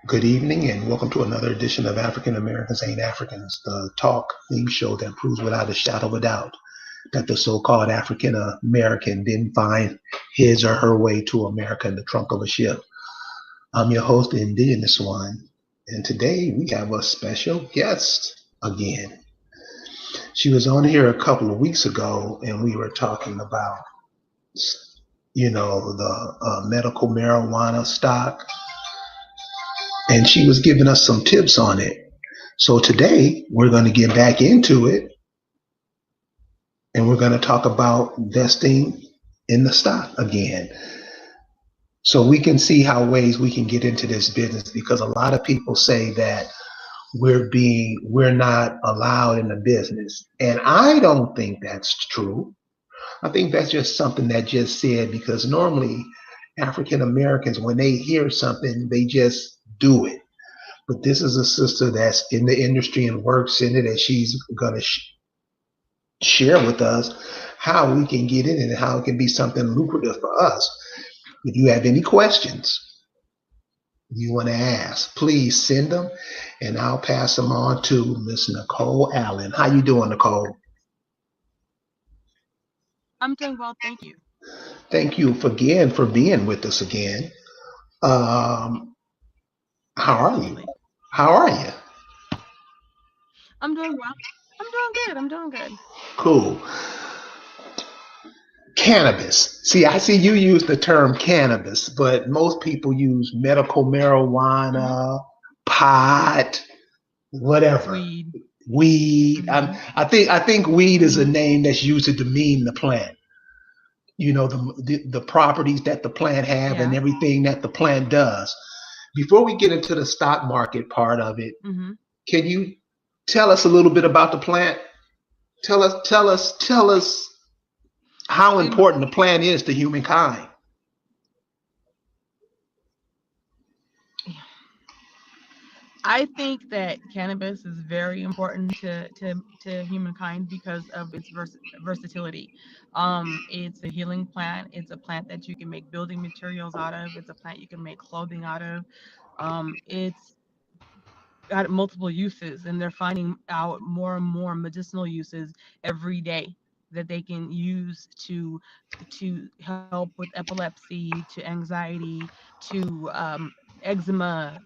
Good evening, and welcome to another edition of African Americans Ain't Africans, the talk theme show that proves without a shadow of a doubt that the so called African American didn't find his or her way to America in the trunk of a ship. I'm your host, the Indigenous One, and today we have a special guest again. She was on here a couple of weeks ago, and we were talking about, the medical marijuana stock, and she was giving us some tips on it. So today we're going to get back into it and we're going to talk about investing in the stock again. So we can see how ways we can get into this business because a lot of people say that we're not allowed in the business. And I don't think that's true. I think that's just something that just said because normally African Americans, when they hear something, they just do it. But this is a sister that's in the industry and works in it, and she's going to share with us how we can get in it and how it can be something lucrative for us. If you have any questions you want to ask, please send them, and I'll pass them on to Miss Nicole Allen. How you doing, Nicole? I'm doing well, thank you. Thank you again for being with us again. Um, how are you? Absolutely. How are you? I'm doing well. I'm doing good. I'm doing good. Cool. Cannabis. See, I see you use the term cannabis, but most people use medical Hmm. marijuana, pot, whatever, Weed. weed. Hmm. I think weed is a name that's used to demean the plant. You know the properties that the plant have and Yeah. everything that the plant does. Before we get into the stock market part of it, Hmm. can you tell us a little bit about the plant? Tell us how Um, important the plant is to humankind. I think that cannabis is very important to humankind because of its versatility. It's a healing plant. It's a plant that you can make building materials out of. It's a plant you can make clothing out of. It's got multiple uses, and they're finding out more and more medicinal uses every day that they can use to help with epilepsy, to anxiety, to eczema.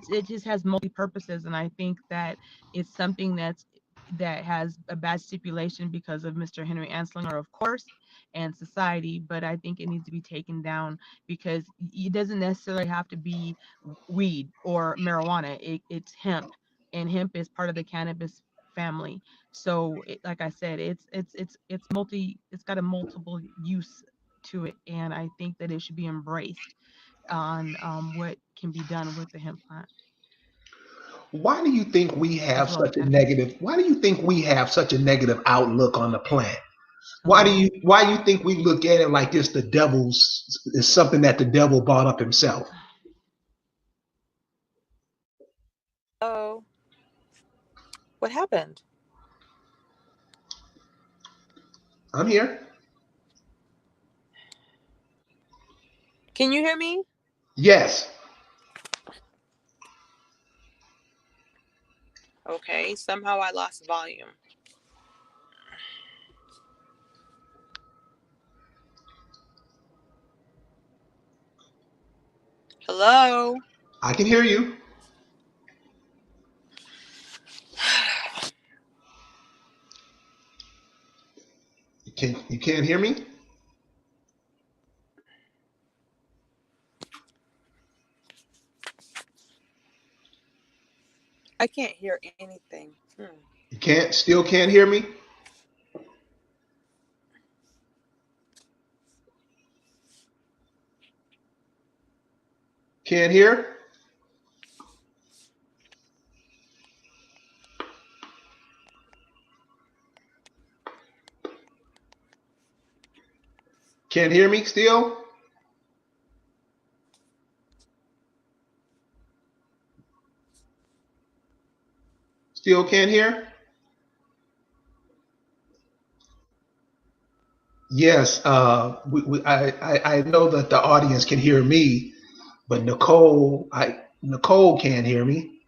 It just has multi purposes, and I think that it's something that has a bad stipulation because of Mr. Henry Anslinger, of course, and society. But I think it needs to be taken down because it doesn't necessarily have to be weed or marijuana. It's hemp, and hemp is part of the cannabis family. So, like I said, it's multi. It's got a multiple use to it, and I think that it should be embraced on what can be done with the hemp plant Why do you think we have as well as such a cannabis. negative? Why do you think we have such a negative outlook on the plant? Why do Oh, you why do you think we look at it like it's the devil's is something that the devil bought up himself? Oh, what happened? I'm here. Can you hear me? Yes. Okay, somehow I lost volume. Hello? I can hear you. You can't hear me? I can't hear anything. You can't hear me? Can't hear? Can't hear me still? Still can't hear? Yes, I know that the audience can hear me. But Nicole can't hear me.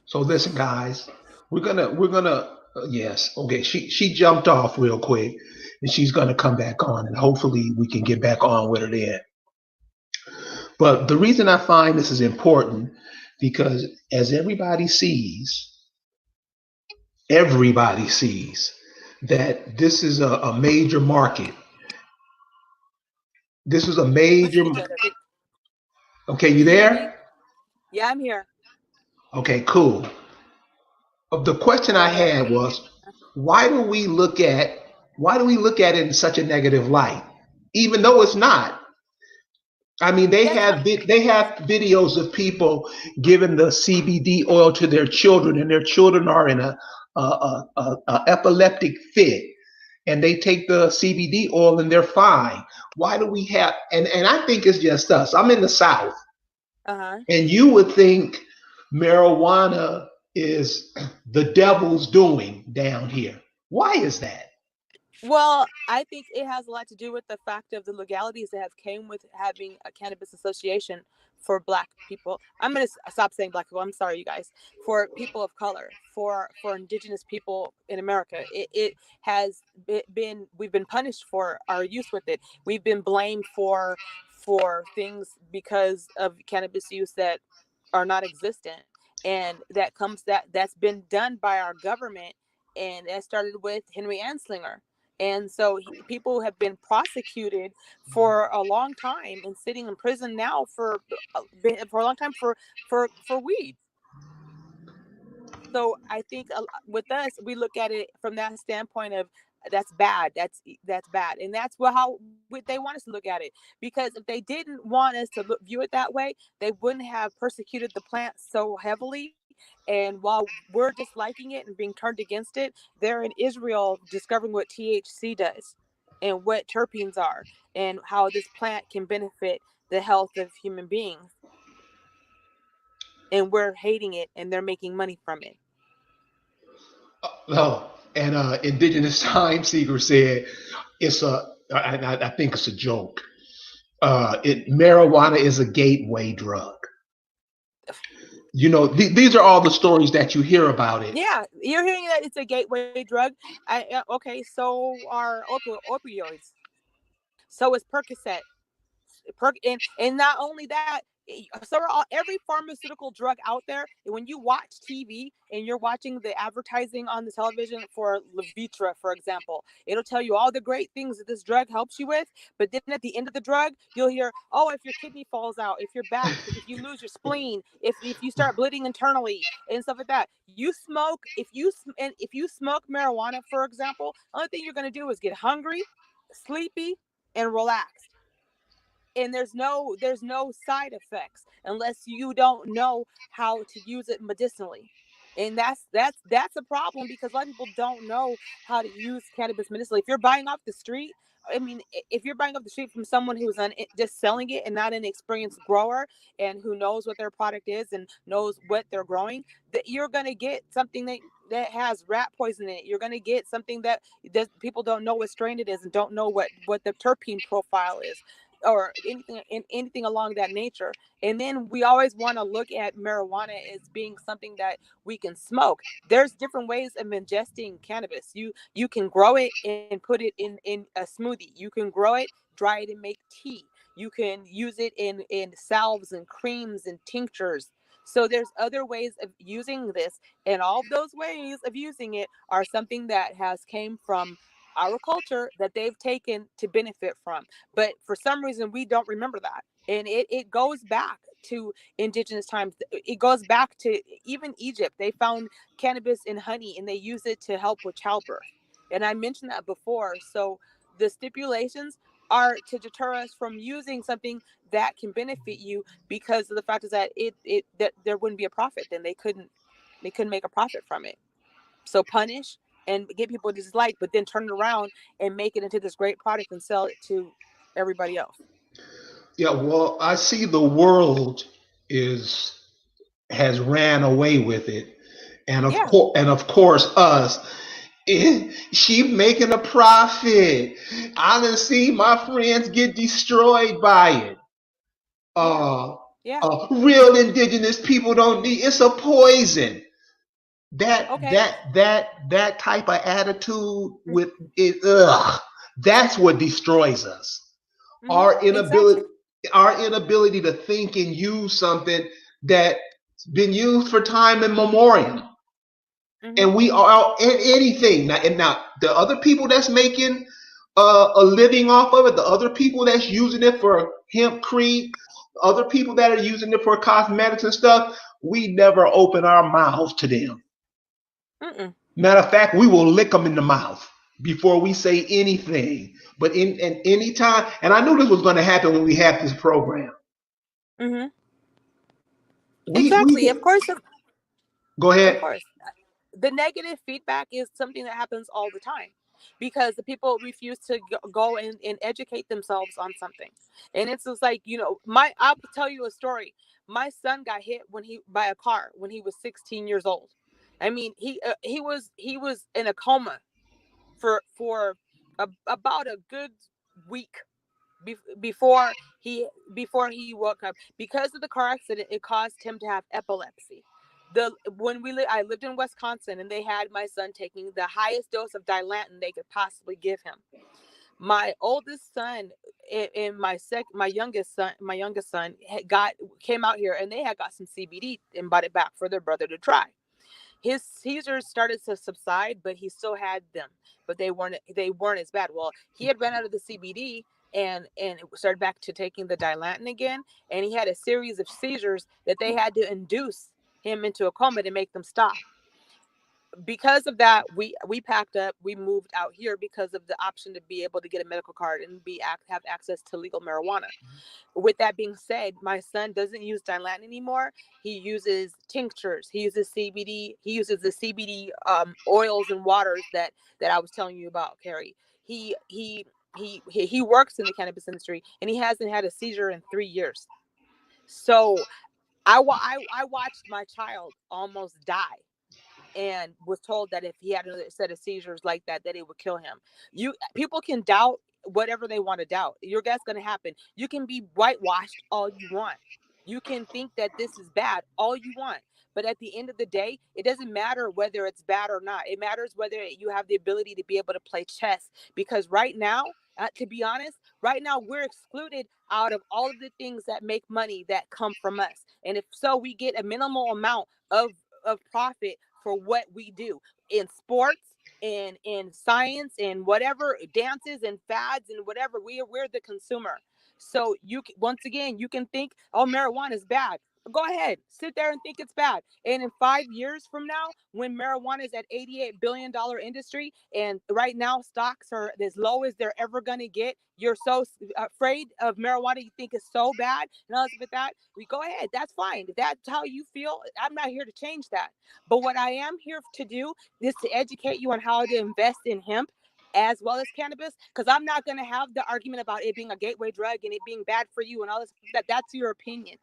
So listen, guys, we're gonna yes, okay. She jumped off real quick, and she's gonna come back on, and hopefully we can get back on with her then. But the reason I find this is important because as everybody sees that this is a major market. This is a With major. each other. Okay, Can you you hear me? there? Yeah, I'm here. Okay, cool. The question Go I ahead. had was, why do we look at why do we look at it in such a negative light, even though it's not? I mean, Yeah, it's not. they have videos of people giving the CBD oil to their children, and their children are in a epileptic fit, and they take the CBD oil and they're fine. Why do we have? And I think it's just us. I'm in the South, Uh-huh. and you would think marijuana is the devil's doing down here. Why is that? Well, I think it has a lot to do with the fact of the legalities that have came with having a cannabis association for Black people. I'm gonna stop saying Black people. I'm sorry, you guys. For people of color, for Indigenous people in America, it has been we've been punished for our use with it. We've been blamed for things because of cannabis use that are not existent, and that's been done by our government, and that started with Henry Anslinger. And so people have been prosecuted for a long time and sitting in prison now for a long time for weed. So I think with us, we look at it from that standpoint of that's bad. That's bad, and that's how they want us to look at it. Because if they didn't want us to view it that way, they wouldn't have persecuted the plant so heavily. And while we're disliking it and being turned against it, they're in Israel discovering what THC does and what terpenes are and how this plant can benefit the health of human beings. And we're hating it, and they're making money from it. Oh, and Indigenous Time Seeker said it's I think it's a joke. Marijuana is a gateway drug. You know, these are all the stories that you hear about it. Yeah, you're hearing that it's a gateway drug. Okay, so are opioids. So is Percocet. And not only that, so are every pharmaceutical drug out there. When you watch TV and you're watching the advertising on the television for Levitra, for example, it'll tell you all the great things that this drug helps you with. But then at the end of the drug, you'll hear, oh, if your kidney falls out, if your back, if you lose your spleen, if you start bleeding internally and stuff like that. You smoke if you smoke marijuana, for example, the only thing you're going to do is get hungry, sleepy, and relaxed. And there's no side effects unless you don't know how to use it medicinally. And that's a problem because a lot of people don't know how to use cannabis medicinally. If you're buying off the street, I mean, if you're buying off the street from someone who's just selling it and not an experienced grower and who knows what their product is and knows what they're growing, that you're gonna get something that has rat poison in it. You're gonna get something that people don't know what strain it is and don't know what the terpene profile is or anything along that nature. And then we always want to look at marijuana as being something that we can smoke. There's different ways of ingesting cannabis. You can grow it and put it in a smoothie. You can grow it, dry it, and make tea. You can use it in salves and creams and tinctures. So there's other ways of using this, and all of those ways of using it are something that has came from our culture that they've taken to benefit from. But for some reason, we don't remember that. And it goes back to indigenous times. It goes back to even Egypt. They found cannabis in honey and they use it to help with childbirth. And I mentioned that before. So the stipulations are to deter us from using something that can benefit you, because of the fact is that that there wouldn't be a profit. Then they couldn't make a profit from it. So punish and get people to dislike, but then turn it around and make it into this great product and sell it to everybody else. Yeah, well, I see the world is has ran away with it, Yeah. and of course us. She making a profit. I done see my friends get destroyed by it. Yeah. Uh, Yeah. real indigenous people don't need. It's a poison. Okay. That type of attitude with it. Ugh, that's what destroys us. Mm-hmm. Our inability, Exactly. our inability to think and use something that's been used for time immemorial, Mm-hmm. and we are in anything now. And now the other people that's making a living off of it, the other people that's using it for hempcrete, other people that are using it for cosmetics and stuff, we never open our mouths to them. Mm-mm. Matter of fact, we will lick them in the mouth before we say anything. But in any time, and I knew this was going to happen when we had this program. Mm-hmm. We Exactly. can go Of ahead. course. The negative feedback is something that happens all the time because the people refuse to go and educate themselves on something. And it's just like, I'll tell you a story. My son got hit when he by a car when he was 16 years old. I mean, he was in a coma for about a good week before he woke up. Because of the car accident, it caused him to have epilepsy. I lived in Wisconsin, and they had my son taking the highest dose of Dilantin they could possibly give him. My oldest son and my youngest son got came out here, and they had got some CBD and brought it back for their brother to try. His seizures started to subside, but he still had them, but they weren't as bad. Well, he had run out of the CBD and started back to taking the Dilantin again, and he had a series of seizures that they had to induce him into a coma to make them stop. Because of that, we packed up, we moved out here because of the option to be able to get a medical card and have access to legal marijuana. With that being said, my son doesn't use Dilantin anymore. He uses tinctures. He uses CBD. He uses the CBD oils and waters that I was telling you about, Carrie. He works in the cannabis industry, and he hasn't had a seizure in 3 years. So I watched my child almost die and was told that if he had another set of seizures like that it would kill him. People can doubt whatever they want to doubt. That's going to happen. You can be whitewashed all you want. You can think that this is bad all you want. But at the end of the day, it doesn't matter whether it's bad or not. It matters whether you have the ability to be able to play chess. Because right now, to be honest, right now we're excluded out of all of the things that make money that come from us. And if so, we get a minimal amount of profit for what we do in sports, in science, and whatever dances and fads and whatever. We're the consumer. So once again, you can think, oh, marijuana is bad. Go ahead, sit there and think it's bad. And in 5 years from now, when marijuana is at $88 billion industry, and right now stocks are as low as they're ever going to get, you're so afraid of marijuana, you think it's so bad, and all of that. We go ahead. That's fine. If that's how you feel, I'm not here to change that. But what I am here to do is to educate you on how to invest in hemp as well as cannabis, because I'm not going to have the argument about it being a gateway drug and it being bad for you and all this. That's your opinion.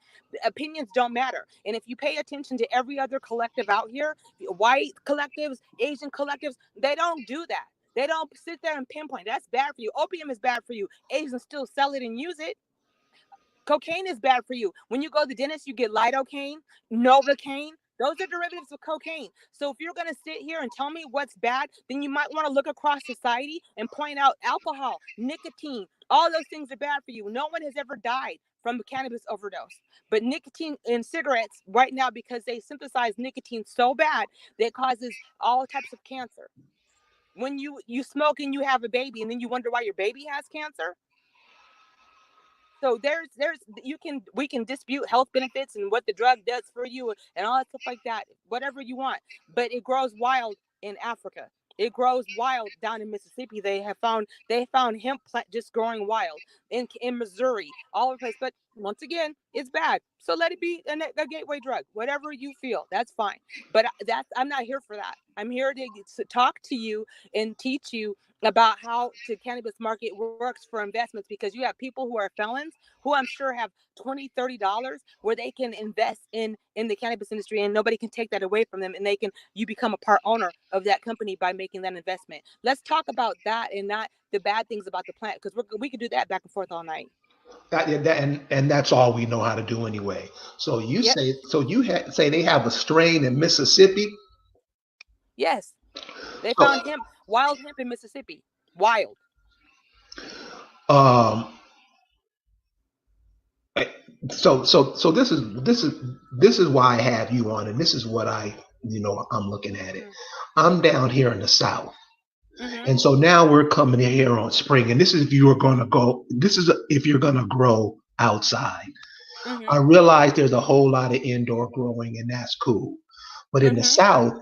Opinions don't matter. And if you pay attention to every other collective out here, white collectives, Asian collectives, they don't do that. They don't sit there and pinpoint that's bad for you. Opium is bad for you. Asians still sell it and use it. Cocaine is bad for you. When you go to the dentist, you get lidocaine, novocaine. Those are derivatives of cocaine. So if you're going to sit here and tell me what's bad, then you might want to look across society and point out alcohol, nicotine, all those things are bad for you. No one has ever died from a cannabis overdose. But nicotine in cigarettes right now, because they synthesize nicotine so bad that it causes all types of cancer. When you smoke and you have a baby and then you wonder why your baby has cancer. So there's you can we can dispute health benefits and what the drug does for you and all that stuff like that, whatever you want. But it grows wild in Africa. It grows wild down in Mississippi. They found hemp plant just growing wild in Missouri, all over the place. But once again, it's bad. So let it be a gateway drug. Whatever you feel, that's fine. But I'm not here for that. I'm here to talk to you and teach you about how the cannabis market works for investments, because you have people who are felons who I'm sure have $20-$30 where they can invest in the cannabis industry, and nobody can take that away from them, and you become a part owner of that company by making that investment. Let's talk about that and not the bad things about the plant, because we could do that back and forth all night. and that's all we know how to do anyway. So you Yep. say say they have a strain in Mississippi. Yes. They So found hemp, wild hemp in Mississippi. Wild. um so this is why I have you on, and this is what I'm looking at it. Mm-hmm. I'm down here in the South. Mm-hmm. And so now we're coming in here on spring, and this is if you are going to go. This is if you're going to grow outside. Mm-hmm. I realize there's a whole lot of indoor growing, and that's cool. But in the Mm-hmm. South,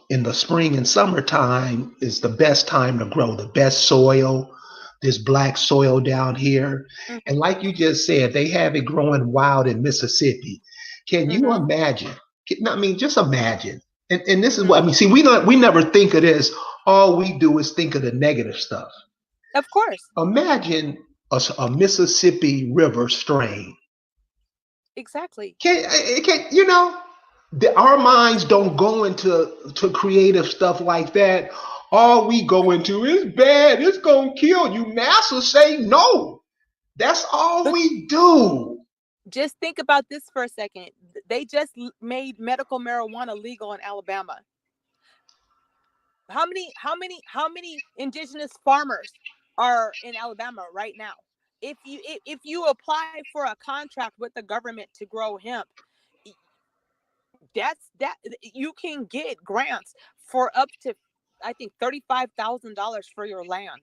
in the spring and summertime is the best time to grow. The best soil, this black soil down here, and like you just said, they have it growing wild in Mississippi. Can you Mm-hmm. imagine? I mean, just imagine. And this is Mm-hmm. what I mean. See, we never think of this. All we do is think of the negative stuff. Of course. Imagine a Mississippi River strain. Exactly. Our minds don't go into creative stuff like that. All we go into is bad. It's gonna kill you. NASA say no. That's all But we do. just think about this for a second. They just made medical marijuana legal in Alabama. How many indigenous farmers are in Alabama right now? If you apply for a contract with the government to grow hemp, that you can get grants for up to, I think, $35,000 for your land.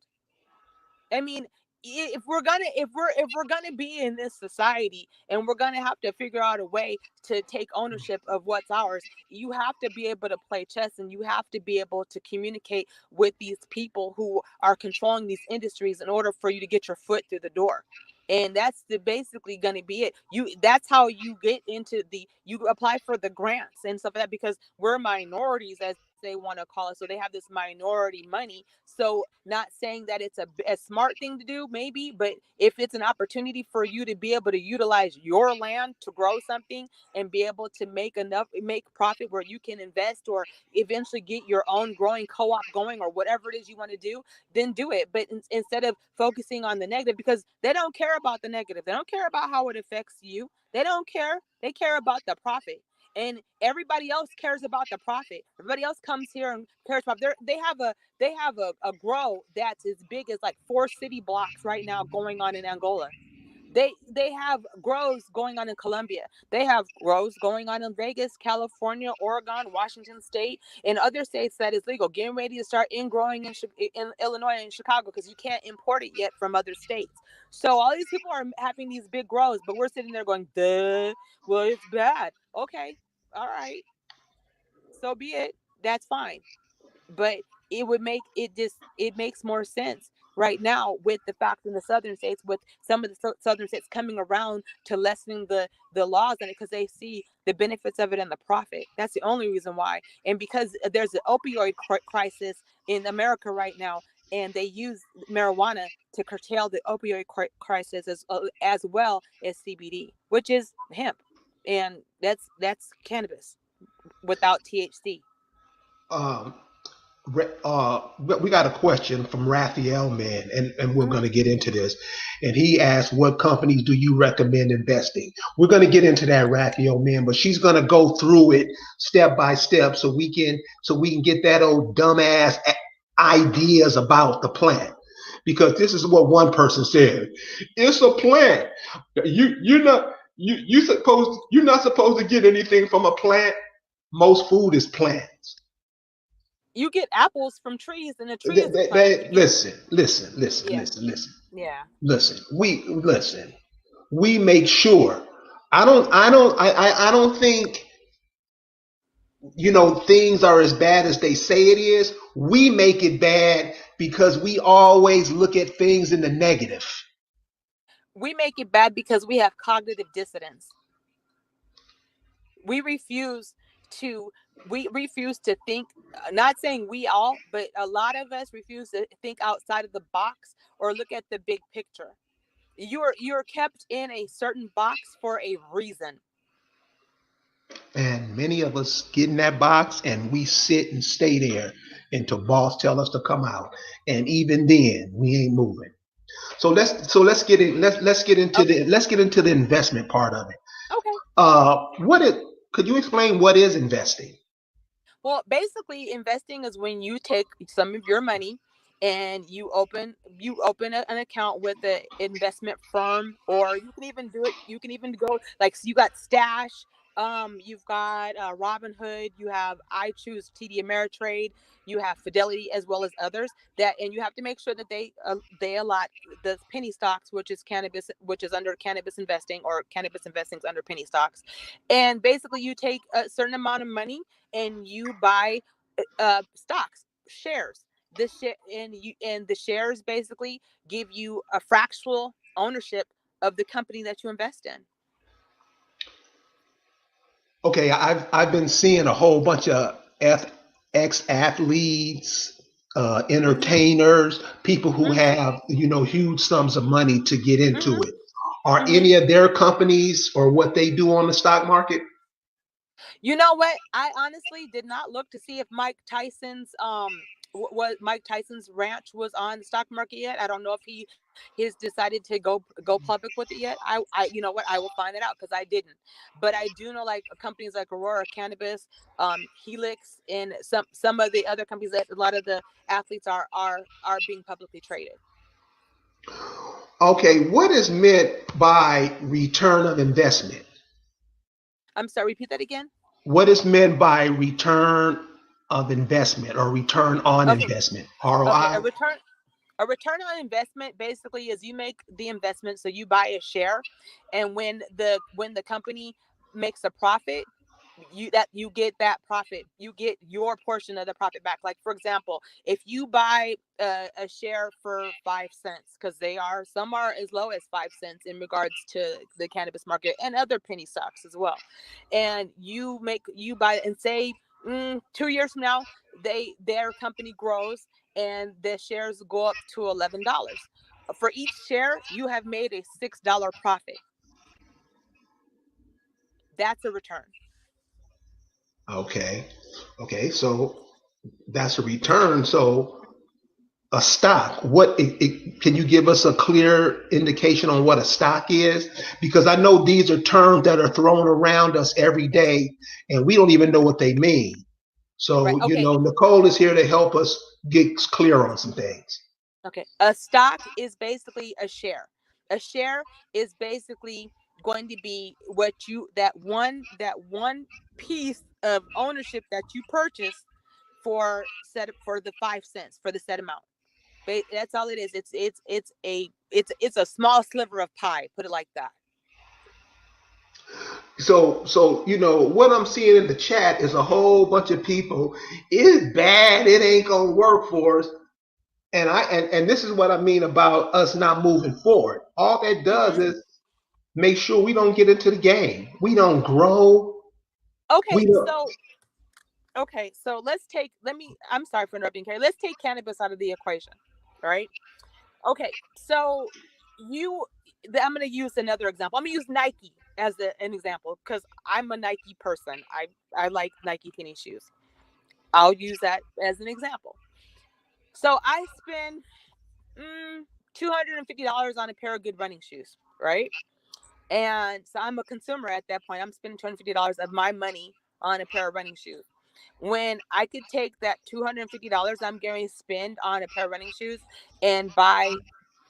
I mean, if we're gonna be in this society and we're gonna have to figure out a way to take ownership of what's ours, you have to be able to play chess, and you have to be able to communicate with these people who are controlling these industries in order for you to get your foot through the door. And that's basically going to be it. That's how you get into you apply for the grants and stuff like that, because we're minorities, as they want to call it. So they have this minority money. So not saying that it's a smart thing to do, maybe, but if it's an opportunity for you to be able to utilize your land to grow something and be able to make profit where you can invest or eventually get your own growing co-op going or whatever it is you want to do, then do it. But instead of focusing on the negative, because they don't care about the negative, they don't care about how it affects you, they don't care, they care about the profit. And everybody else cares about the profit. Everybody else comes here and cares about they have a grow that's as big as like 4 city blocks right now going on in Angola. They have grows going on in Colombia. They have grows going on in Vegas, California, Oregon, Washington State, and other states that is legal. Getting ready to start in growing in Illinois and Chicago, because you can't import it yet from other states. So all these people are having these big grows, but we're sitting there going, "Duh, well, it's bad." Okay, all right, so be it. That's fine. But it makes more sense right now with the fact in the southern states, with some of the southern states coming around to lessening the laws on it, because they see the benefits of it and the profit. That's the only reason why. And because there's an opioid crisis in America right now, and they use marijuana to curtail the opioid crisis as well as CBD, which is hemp, and that's cannabis without THC. Um, we got a question from Raphael Man, and we're going Mm-hmm. to get into this. And he asked, "What companies do you recommend investing?" We're going to get into that, Raphael Man, but she's going to go through it step by step so we can get that old dumbass ideas about the plant. Because this is what one person said: "It's a plant. You're not supposed to get anything from a plant. Most food is plants." You get apples from trees, and a tree is a plant. You get Listen, listen, listen, Yeah, listen, listen, yeah. listen. We make sure. I don't think things are as bad as they say it is. We make it bad because we always look at things in the negative. We make it bad because we have cognitive dissonance. We refuse to we refuse to think, not saying we all, but a lot of us refuse to think outside of the box or look at the big picture. You're kept in a certain box for a reason. And many of us get in that box and we sit and stay there until boss tell us to come out. And even then, we ain't moving. So let's get in. Let's get into Okay. the investment part of it. Okay. What it Could you explain what is investing? Well, basically, investing is when you take some of your money and an account with an investment firm, or you can even do it. You can even go like, so you got Stash, you've got Robinhood, you have I Choose, TD Ameritrade, you have Fidelity, as well as others. That, and you have to make sure that they allot the penny stocks, which is cannabis, which is under cannabis investing, or cannabis investing is under penny stocks. And basically, you take a certain amount of money and you buy stocks, shares. And the shares basically give you a fractional ownership of the company that you invest in. Okay, I've been seeing a whole bunch of ex athletes, Hmm. entertainers, people who Hmm. have huge sums of money to get into Hmm. it. Are Hmm. any of their companies or what they do on the stock market? You know what? I honestly did not look to see if what Mike Tyson's ranch was on the stock market yet. I don't know if he has decided to go public with it yet. I you know what? I will find it out because I didn't. But I do know, like, companies like Aurora Cannabis, Helix, and some of the other companies that a lot of the athletes are being publicly traded. Okay, what is meant by return of investment? I'm sorry. Repeat that again. What is meant by return of investment or return on Okay. investment? Okay. ROI? A return on investment basically is you make the investment, so you buy a share, and when the company makes a profit, you get that profit, you get your portion of the profit back. Like, for example, if you buy a share for 5 cents, because they are some are as low as 5 cents in regards to the cannabis market and other penny stocks as well, and you buy and say, 2 years from now, their company grows and the shares go up to $11. For each share, you have made a $6 profit. That's a return. Okay. Okay, so that's a return. So a stock, can you give us a clear indication on what a stock is? Because I know these are terms that are thrown around us every day and we don't even know what they mean. Right. So, Okay. Nicole is here to help us get clear on some things. Okay. A stock is basically a share. A share is basically going to be what you that one piece of ownership that you purchase for the 5 cents for the set amount. That's all it is. It's a small sliver of pie. Put it like that. So what I'm seeing in the chat is a whole bunch of people. It's bad. It ain't gonna work for us. And this is what I mean about us not moving forward. All that does Hmm. is make sure we don't get into the game. We don't grow. We Okay. don't. So let's take. I'm sorry for interrupting, Carrie. Let's take cannabis out of the equation. All right. Okay. So you, I'm going to use another example. I'm going to use Nike as an example because I'm a Nike person. I like Nike tennis shoes. I'll use that as an example. So I spend $250 on a pair of good running shoes, right? And so I'm a consumer at that point. I'm spending $250 of my money on a pair of running shoes. When I could take that $250 I'm going to spend on a pair of running shoes and buy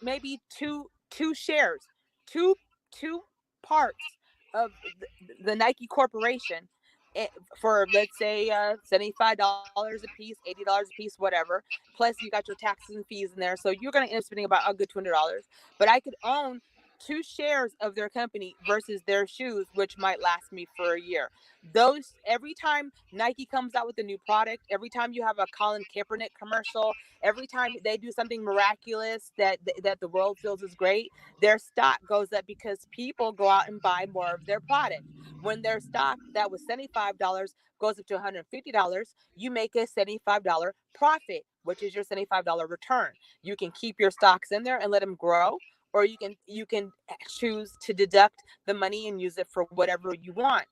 maybe two shares, two two parts of the Nike Corporation, eh, for, let's say, $75 a piece, $80 a piece, whatever. Plus you got your taxes and fees in there, so you're going to end up spending about a good $200. But I could own two shares of their company versus their shoes, which might last me for a year. Those Every time Nike comes out with a new product, every time you have a Colin Kaepernick commercial, every time they do something miraculous that the world feels is great, their stock goes up because people go out and buy more of their product. When their stock that was $75 goes up to $150, you make a $75 profit, which is your $75 return. You can keep your stocks in there and let them grow, or you can choose to deduct the money and use it for whatever you want.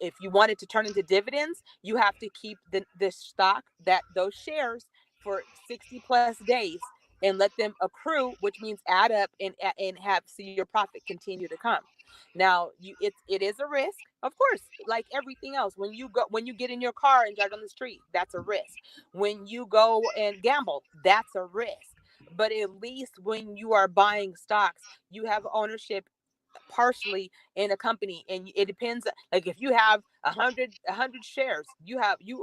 If you want it to turn into dividends, you have to keep the stock, that those shares, for 60 plus days. and let them accrue, which means add up and have see your profit continue to come. Now it is a risk, of course, like everything else. When you get in your car and drive down the street, that's a risk. When you go and gamble, that's a risk. But at least when you are buying stocks, you have ownership partially in a company, and it depends. Like if you have a hundred shares, you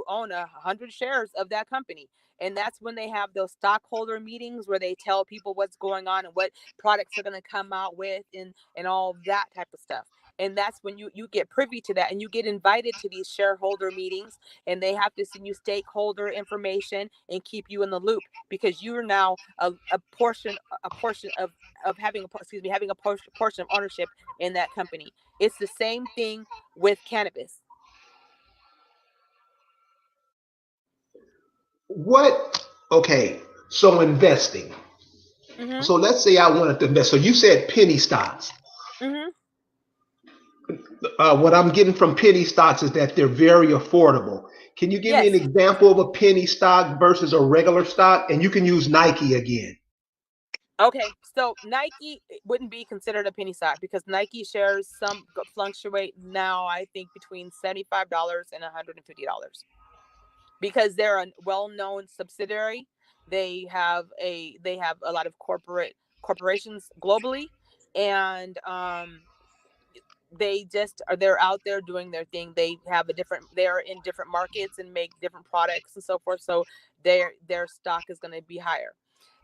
own 100 shares of that company. And that's when they have those stockholder meetings where they tell people what's going on and what products they're going to come out with, and all of that type of stuff. And that's when you get privy to that, and you get invited to these shareholder meetings, and they have to send you stakeholder information and keep you in the loop, because you're now a portion of having a portion of ownership in that company. It's the same thing with cannabis. What? Okay, so investing. Mm-hmm. So let's say I wanted to invest. So you said penny stocks. Mm-hmm. What I'm getting from penny stocks is that they're very affordable. Can you give me an Yes. example of a penny stock versus a regular stock? And you can use Nike again. Okay. So Nike wouldn't be considered a penny stock because Nike shares fluctuate now, I think, between $75 and $150 because they're a well-known subsidiary. They have a lot of corporations globally, and they're out there doing their thing. They're in different markets and make different products and so forth, so their stock is going to be higher.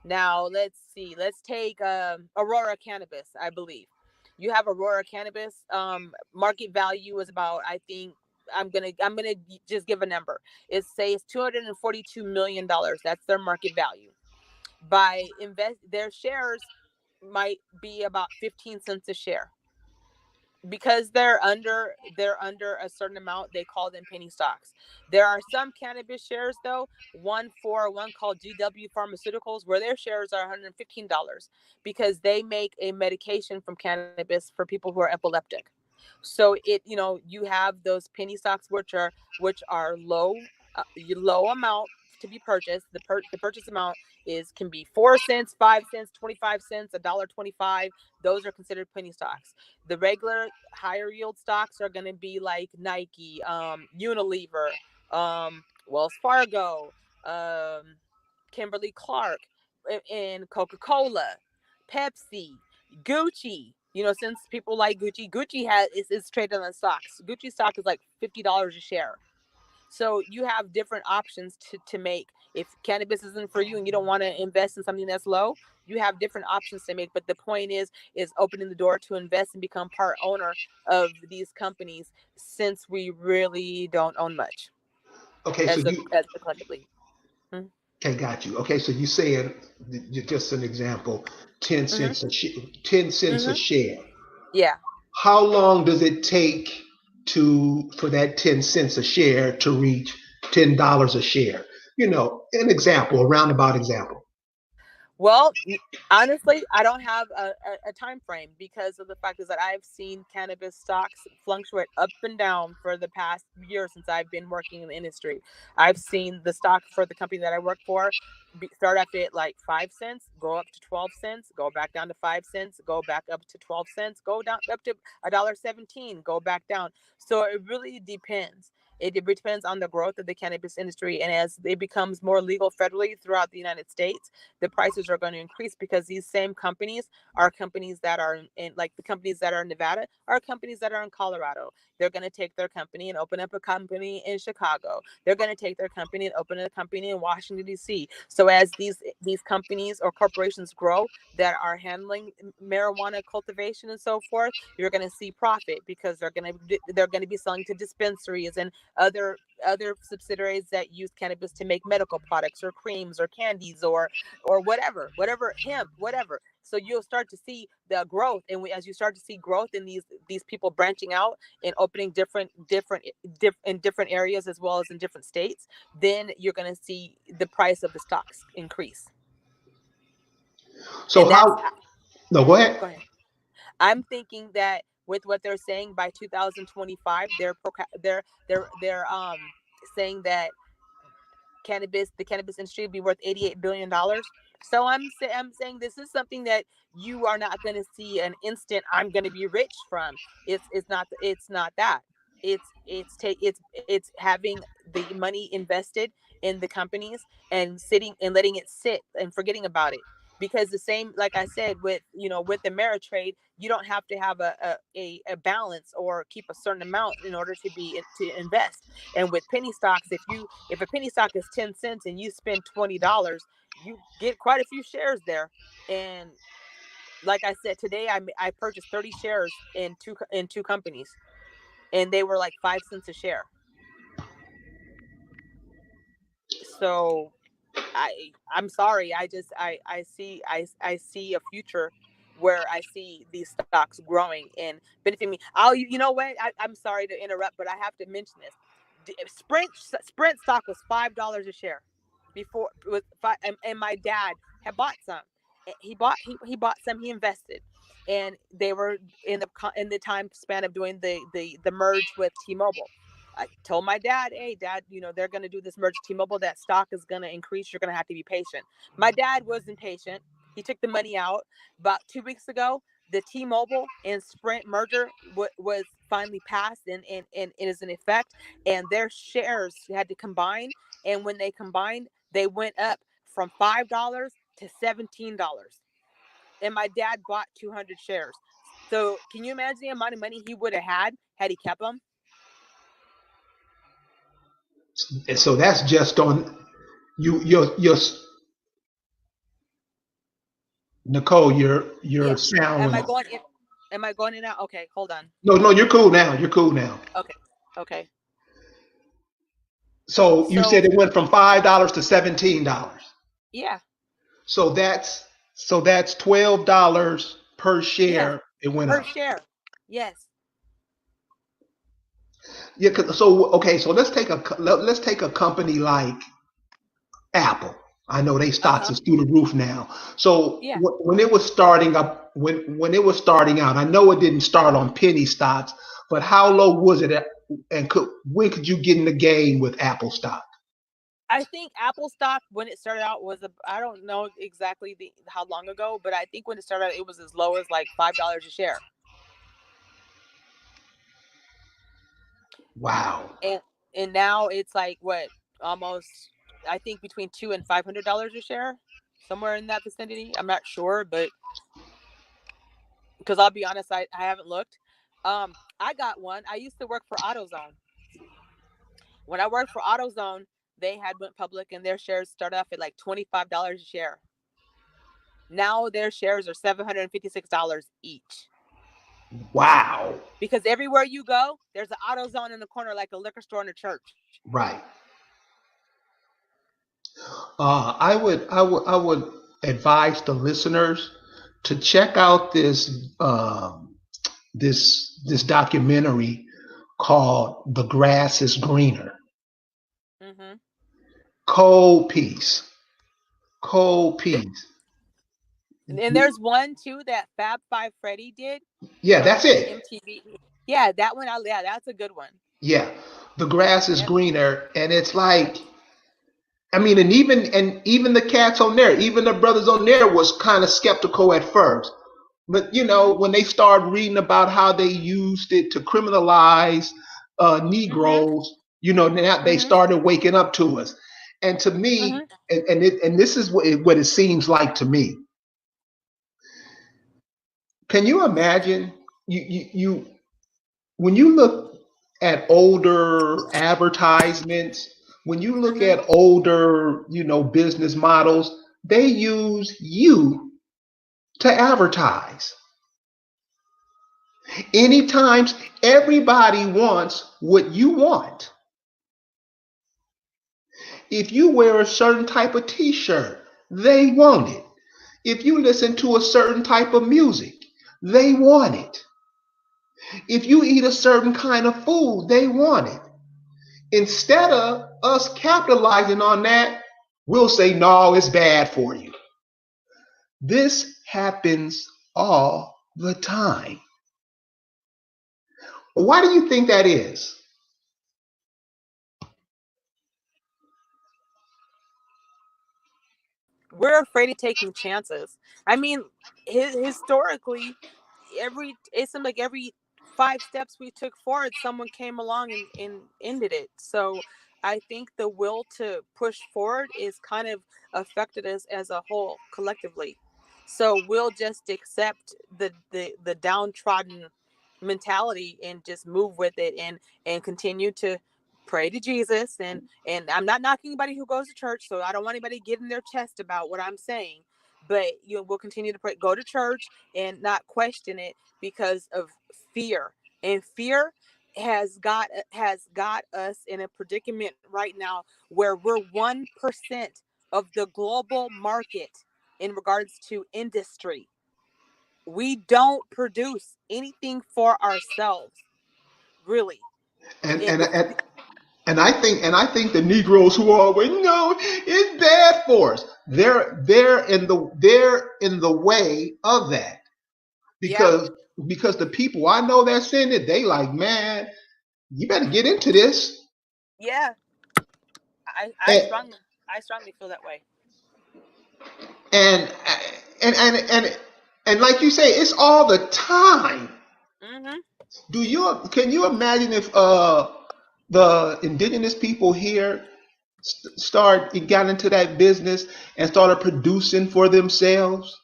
Now let's see, let's take Aurora Cannabis. I believe you have Aurora Cannabis. Market value is about, I think, I'm gonna just give a number. It's $242 million. That's their market value. By invest Their shares might be about 15 cents a share. Because they're under a certain amount, they call them penny stocks. There are some cannabis shares, though, one called GW Pharmaceuticals, where their shares are $115 because they make a medication from cannabis for people who are epileptic. So you have those penny stocks, which are low amount to be purchased. The purchase amount is can be 4 cents, 5 cents, 25 cents, $1.25. Those are considered penny stocks. The regular higher yield stocks are going to be like Nike, Unilever, Wells Fargo, um, Kimberly Clark, and Coca-Cola, Pepsi, Gucci. Since people like Gucci is traded on stocks. Gucci stock is like $50 a share. So you have different options to make. If cannabis isn't for you and you don't want to invest in something that's low, you have different options to make. But the point is opening the door to invest and become part owner of these companies, since we really don't own much Okay, so as a you as a collectively. Mm-hmm. okay, got you. Okay, so you saying just an example, 10 Mm-hmm. cents 10 cents a Mm-hmm. share. Yeah. How long does it take to for that 10 cents a share to reach $10 a share? An example, a roundabout example. Well, honestly, I don't have a time frame because of the fact is that I've seen cannabis stocks fluctuate up and down for the past year since I've been working in the industry. I've seen the stock for the company that I work for start off at like 5 cents, go up to 12 cents, go back down to 5 cents, go back up to 12 cents, go down up to $1.17, go back down. So it really depends. It depends on the growth of the cannabis industry, and as it becomes more legal federally throughout the United States, the prices are going to increase because these same companies are companies that are like the companies that are in Nevada are companies that are in Colorado. They're going to take their company and open up a company in Chicago. They're going to take their company and open a company in Washington, D.C. So as these companies or corporations grow that are handling marijuana cultivation and so forth, you're going to see profit because they're going to be selling to dispensaries and other subsidiaries that use cannabis to make medical products or creams or candies or whatever, hemp, whatever. So you'll start to see the growth, and as you start to see growth in these people branching out and opening in different areas as well as in different states, then you're going to see the price of the stocks increase. So And that's how? No, go ahead. go ahead. I'm thinking that with what they're saying by 2025, they're saying that the cannabis industry will be worth $88 billion. So I'm saying this is something that you are not going to see an instant I'm going to be rich from. It's not that. It's having the money invested in the companies and sitting and letting it sit and forgetting about it. Because the same, like I said, with with the Ameritrade, you don't have to have a balance or keep a certain amount in order to invest. And with penny stocks, if a penny stock is 10 cents and you spend $20, you get quite a few shares there. And like I said, today I purchased 30 shares in two companies, and they were like 5 cents a share. So I'm sorry. I see a future where I see these stocks growing and benefiting me. You know what? I'm sorry to interrupt, but I have to mention this. Sprint stock was $5 a share before with five, and my dad had bought some. He bought some. He invested, and they were in the time span of doing the merge with T-Mobile. I told my dad, "Hey, Dad, they're going to do this merge T-Mobile. That stock is going to increase. You're going to have to be patient." My dad was impatient. He took the money out. About 2 weeks ago, the T-Mobile and Sprint merger was finally passed and it is in effect. And their shares had to combine. And when they combined, they went up from $5 to $17. And my dad bought 200 shares. So can you imagine the amount of money he would have had he kept them? And so that's just on you. Your Nicole, your Yeah. sound Am went I off. going in? Am I going in now? Okay, hold on. No, no, you're cool now. You're cool now. Okay. Okay. So you said So it went from $5 to $17. yeah. So that's $12 per Yes. share. It went Per up. share. Yes. Yeah. So okay. So let's take a company like Apple. I know they stocks Uh-huh. is through the roof now. So Yeah. when it was starting up, when it was starting out, I know it didn't start on penny stocks, but how low was it at, and when could you get in the game with Apple stock? I think Apple stock when it started out I don't know exactly how long ago, but I think when it started out it was as low as like $5 a share. Wow. And now it's like what, almost, I think between $200 and $500 a share, somewhere in that vicinity. I'm not sure, but because I'll be honest, I haven't looked. I got one. I used to work for AutoZone. When I worked for AutoZone, they had went public and their shares started off at like $25 a share. Now their shares are $756 each. Wow. Because everywhere you go, there's an AutoZone in the corner, like a liquor store in a church. Right. I would advise the listeners to check out this documentary called "The Grass Is Greener." Mm-hmm. Cold piece, cold piece. And there's one too that Fab Five Freddy did Yeah, that's on it. MTV. Yeah, that one. Yeah, that's a good one. Yeah, the grass is Yep. greener, and it's like, I mean, and even the cats on there, even the brothers on there was kind of skeptical at first. But Mhm. when they started reading about how they used it to criminalize Mhm. Negroes, now they Mhm. started waking up to us. And to me, Mhm. and this is what it seems like to me. Can you imagine you when you look at older advertisements, when you look Mhm. at older, business models, they use you to advertise. Anytime everybody wants what you want. If you wear a certain type of t-shirt, they want it. If you listen to a certain type of music, they want it. If you eat a certain kind of food, they want it. Instead of us capitalizing on that, we'll say, no, it's bad for you. This happens all the time. Why do you think that is? We're afraid of taking chances. I mean, historically, it seemed like every 5 steps we took forward, someone came along and ended it. So I think the will to push forward is kind of affected us as a whole collectively. So we'll just accept the downtrodden mentality and just move with it and continue to pray to Jesus. And I'm not knocking anybody who goes to church, so I don't want anybody getting their chest about what I'm saying. But we'll continue to pray, go to church, and not question it because of fear. And fear has got us in a predicament right now where we're 1% of the global market in regards to industry. We don't produce anything for ourselves, really. And It, and and and I think the Negroes who are always no, it's bad for us. They're in the way of that yeah, because the people I know that's in it, they like, man, you better get into this. yeah. I And strongly feel that way. and and like you say, it's all the time. Mm-hmm. Can you imagine if the indigenous people here got into that business and started producing for themselves,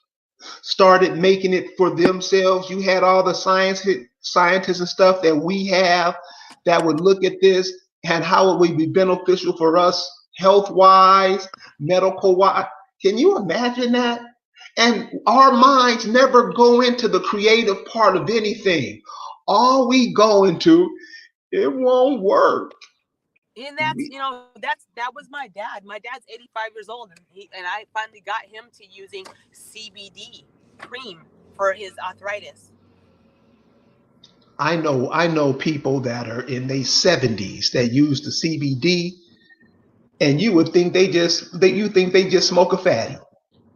started making it for themselves? You had all the scientists and stuff that we have that would look at this and how it would be beneficial for us health wise, medical wise. Can you imagine that? And our minds never go into the creative part of anything. All we go into, it won't work. And that was my dad. My dad's 85 years old, and I finally got him to using CBD cream for his arthritis. I know people that are in their 70s that use the CBD, and you think they just smoke a fatty.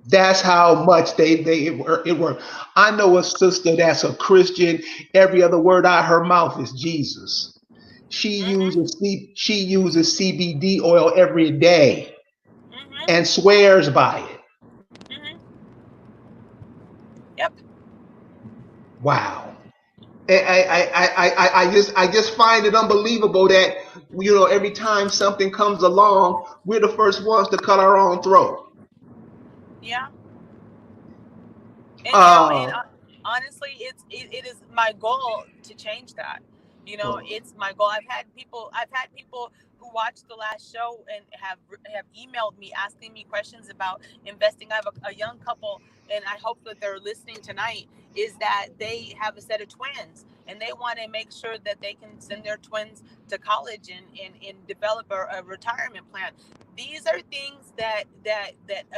That's how much it work. I know a sister that's a Christian. Every other word out her mouth is Jesus. She Mm-hmm. uses she uses CBD oil every day Mm-hmm. and swears by it. Mm-hmm. Yep. Wow. I just find it unbelievable that every time something comes along, we're the first ones to cut our own throat. Yeah. And Uh, honestly, it is my goal to change that. oh, It's my goal. I've had people who watched the last show and have emailed me asking me questions about investing. I have a young couple, and I hope that they're listening tonight. Is that they have a set of twins, and they want to make sure that they can send their twins to college and develop a retirement plan. These are things that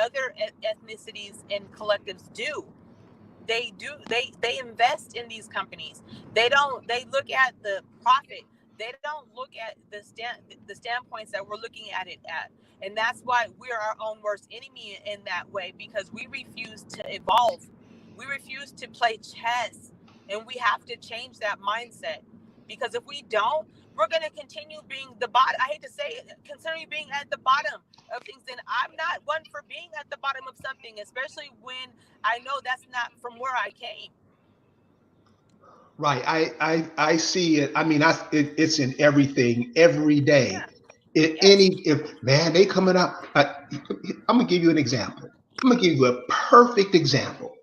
other ethnicities and collectives do. They invest in these companies. They look at the profit. They don't look at the standpoints that we're looking at it at. And that's why we're our own worst enemy in that way, because we refuse to evolve. We refuse to play chess, and we have to change that mindset, because if we don't, we're going to continue being the bottom. I hate to say it, considering being at the bottom of things. And I'm not one for being at the bottom of something, especially when I know that's not from where I came. right. I see it. I mean, it's in everything every day. Yeah. Yes. If man, they coming out. I'm gonna give you an example. I'm gonna give you a perfect example.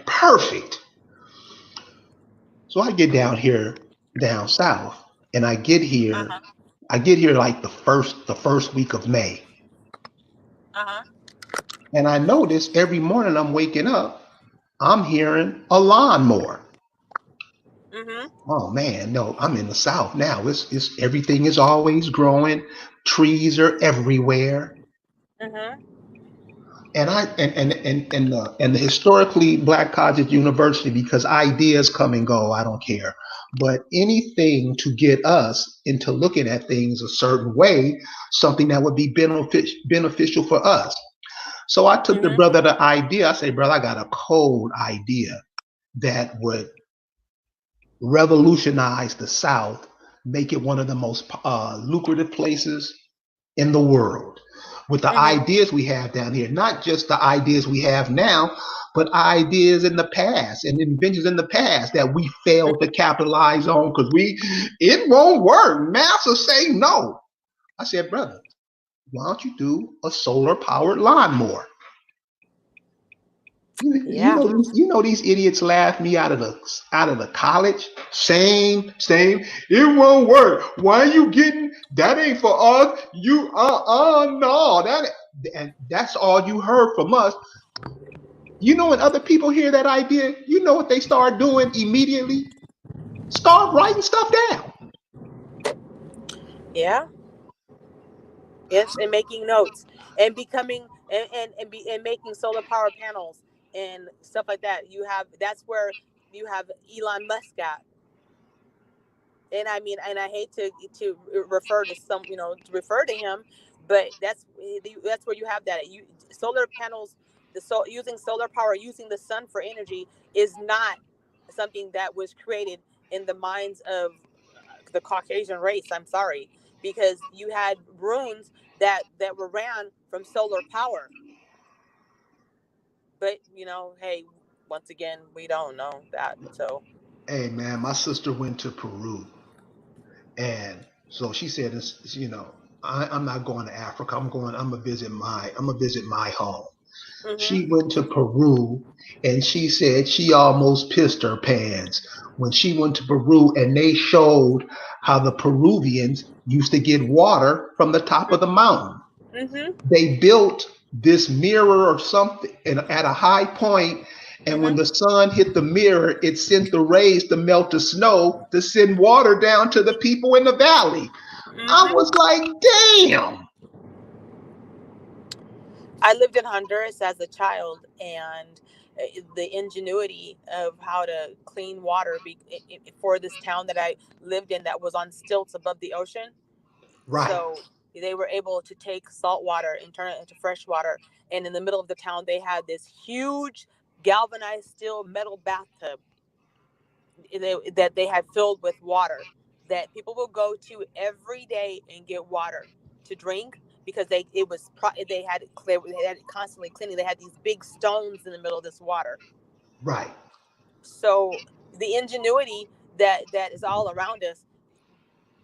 Perfect. So I get down here, down south, and I get Uh here. huh. I get here like the first week of May, Uh huh. and I notice every morning I'm waking up, I'm hearing a lawnmower. Mhm. Oh man, no, I'm in the South now. It's everything is always growing. Trees are everywhere. Mhm. And I and the historically black college university, because ideas come and go, I don't care. But anything to get us into looking at things a certain way, something that would be beneficial for us. So I took the Mhm. brother the idea. I say, brother, I got a cold idea that would revolutionize the South, make it one of the most lucrative places in the world. with the Mm-hmm. ideas we have down here, not just the ideas we have now, but ideas in the past and inventions in the past that we failed to capitalize on because it won't work. NASA say no. I said, brother, why don't you do a solar powered lawnmower? Yeah. You know these idiots laugh me out of the college. Same. It won't work. Why are you getting that? Ain't for us. You no and that's all you heard from us. You know when other people hear that idea, you know what they start doing immediately? Start writing stuff down. Yeah. Yes, and making notes and becoming and making solar power panels and stuff like that. That's where you have Elon Musk at. And I mean, and I hate to refer to to refer to him, but that's where you have that. Solar panels, using solar power, using the sun for energy is not something that was created in the minds of the Caucasian race. I'm sorry, because you had runes that were ran from solar power. But hey, once again, we don't know that. So. Hey man, my sister went to Peru. And so she said, I'm not going to Africa. I'm gonna visit my home. Mhm. She went to Peru and she said she almost pissed her pants when she went to Peru and they showed how the Peruvians used to get water from the top of the mountain. Mhm. They built this mirror or something at a high point, and when Mhm. the sun hit the mirror, it sent the rays to melt the snow to send water down to the people in the valley. I Mhm. was like, damn. I lived in Honduras as a child, and the ingenuity of how to clean water for this town that I lived in that was on stilts above the ocean. Right, So they were able to take salt water and turn it into fresh water. And in the middle of the town, they had this huge galvanized steel metal bathtub that they had filled with water that people will go to every day and get water to drink because they had it constantly cleaning. They had these big stones in the middle of this water. right. So the ingenuity that is all around us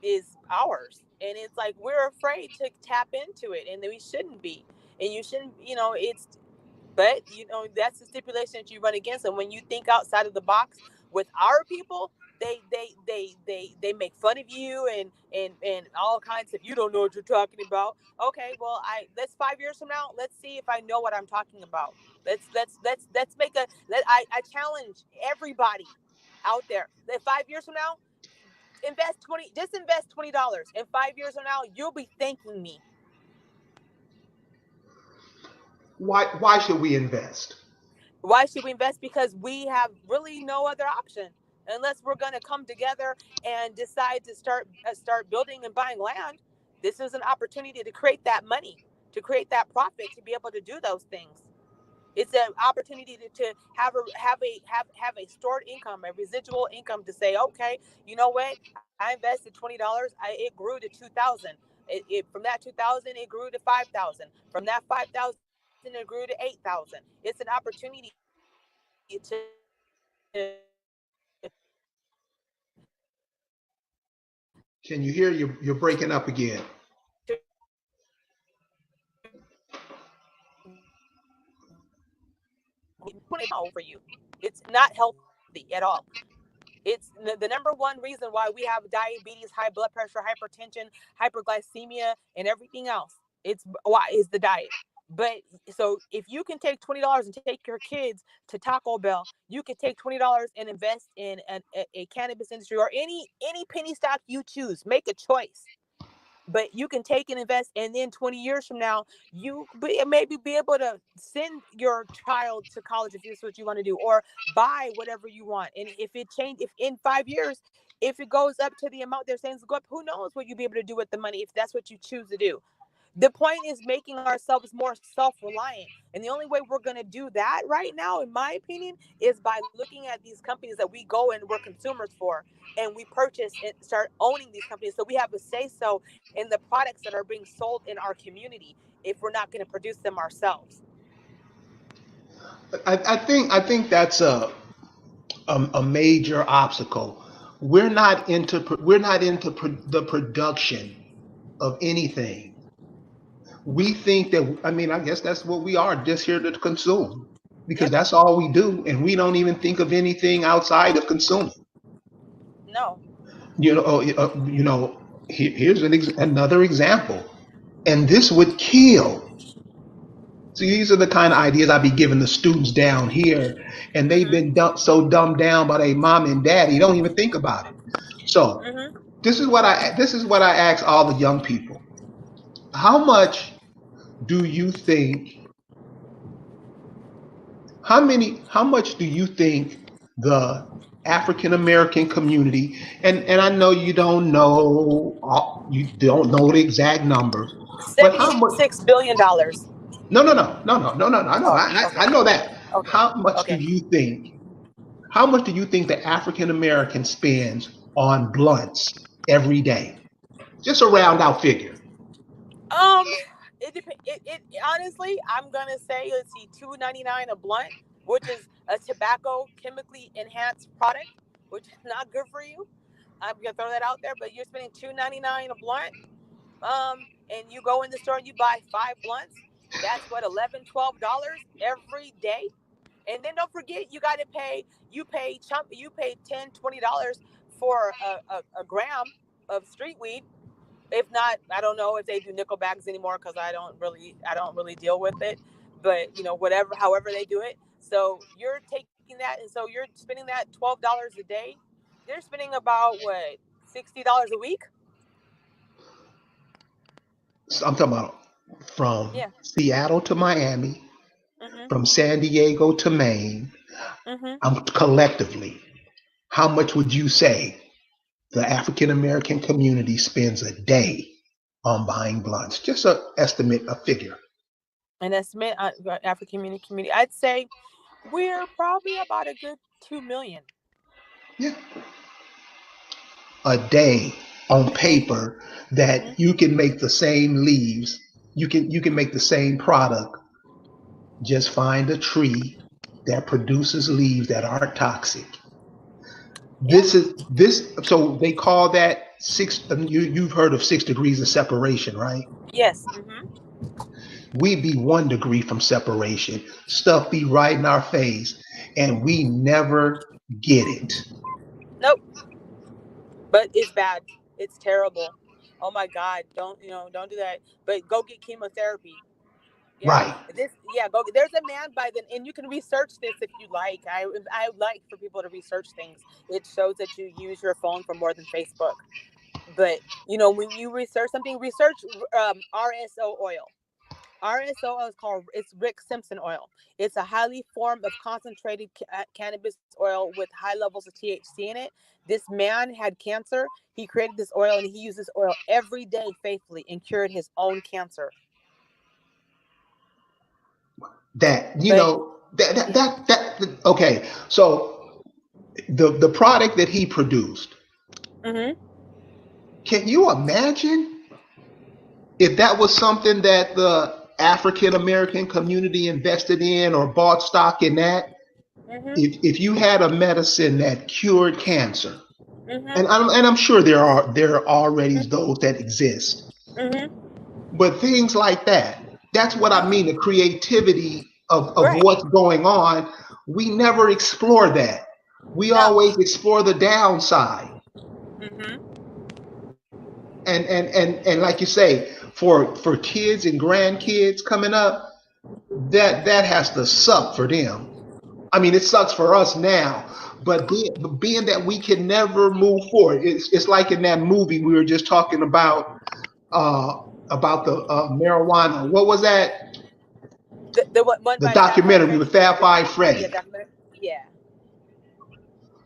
is ours, and it's like we're afraid to tap into it, and we shouldn't be. And you shouldn't, it's but that's the stipulation that you run against. And when you think outside of the box with our people, they make fun of you and all kinds of, you don't know what you're talking about. Okay, well, let's 5 years from now, let's see if I know what I'm talking about. Let's make I challenge everybody out there that 5 years from now, invest $20, and 5 years from now you'll be thanking me. Why should we invest? Why should we invest? Because we have really no other option unless we're going to come together and decide to start building and buying land. This is an opportunity to create that money, to create that profit, to be able to do those things. It's an opportunity to have a stored income, a residual income, to say, okay, you know what? I invested $20. It grew to 2,000. From that 2,000, it grew to 5,000. From that 5,000, it grew to 8,000. It's an opportunity Can you hear you're breaking up again? for you. It's not healthy at all. It's the number one reason why we have diabetes, high blood pressure, hypertension, hyperglycemia, and everything else. It's why is the diet. But so if you can take $20 and take your kids to Taco Bell, you could take $20 and invest in a cannabis industry or any penny stock you choose. Make a choice, but you can take and invest, and then 20 years from now maybe be able to send your child to college if this is what you want to do, or buy whatever you want. And if in 5 years, if it goes up to the amount they're saying to go up, who knows what you'll be able to do with the money if that's what you choose to do. The point is making ourselves more self-reliant, and the only way we're going to do that right now, in my opinion, is by looking at these companies that we go and we're consumers for, and we purchase and start owning these companies so we have a say so in the products that are being sold in our community. if we're not going to produce them ourselves? I think that's a major obstacle. We're not into the production of anything. We think that, I mean, I guess that's what we are, just here to consume, because Yep. that's all we do, and we don't even think of anything outside of consuming. No. Here's another example, and this would kill. See, these are the kind of ideas I be giving the students down here, and they've Mhm. been so dumbed down by their mom and daddy, don't even think about it. So Mhm. this is what I ask all the young people. How much do you think? How much do you think the African American community, and I know you don't know the exact numbers, but how much? $76 billion. No, no, no, no, no, no, no, no. I know, Oh, I, okay. I know that. Okay. How much do Okay. you think? How much do you think the African American spends on blunts every day? Just a round out figure. Um, it honestly, I'm gonna say, let's see, $2.99 a blunt, which is a tobacco chemically enhanced product, which is not good for you. I'm gonna throw that out there, but you're spending $2.99 a blunt. And you go in the store and you buy 5 blunts. That's what, $11, $12 every day. And then don't forget, you got to pay. You pay $10, $20 for a gram of street weed. If not, I don't know if they do nickel bags anymore, because I don't really deal with it. But whatever, however they do it. So you're taking that, and so you're spending that $12 a day. They're spending about what, $60 a week? So I'm talking about from Yeah. Seattle to Miami, Mhm. from San Diego to Maine. Mhm. I'm collectively. How much would you say the African American community spends a day on buying blunts? Just a estimate, a figure. And estimate, African community. I'd say we're probably about a good 2 million Yeah, a day on a day. paper that Mhm. you can make the same leaves. You can make the same product. Just find a tree that produces leaves that aren't toxic. Yeah. So they call that six. You've heard of 6 degrees of separation, right? Yes. Mhm. We be 1 degree from separation. Stuff be right in our face, and we never get it. Nope. But it's bad. It's terrible. Oh my God! Don't do that. But go get chemotherapy. Yeah. Right. Yeah, go. There's a man by the, and you can research this if you like. I like for people to research things. It shows that you use your phone for more than Facebook. But when you research something, research RSO oil. RSO oil is called, it's Rick Simpson oil. It's a highly form of concentrated cannabis oil with high levels of THC in it. This man had cancer. He created this oil and he used this oil every day faithfully and cured his own cancer. That you But know that that that, that okay. So the product that he produced, hmm can you imagine if that was something that the African American community invested in or bought stock in that? hmm If you had a medicine that cured cancer, and hmm I'm sure there are already those that exist, hmm but things like that. That's what I mean. The creativity of right. what's going on. We never explore that. We No. always explore the downside. hmm And like you say, for kids and grandkids coming up, that has to suck for them. I mean, it sucks for us now, but being that we can never move forward, it's like in that movie we were just talking uh, about the marijuana. What was that? The one The by Fat Five documentary with Freddy. Fab Five Yeah, Freddy. documentary. Yeah.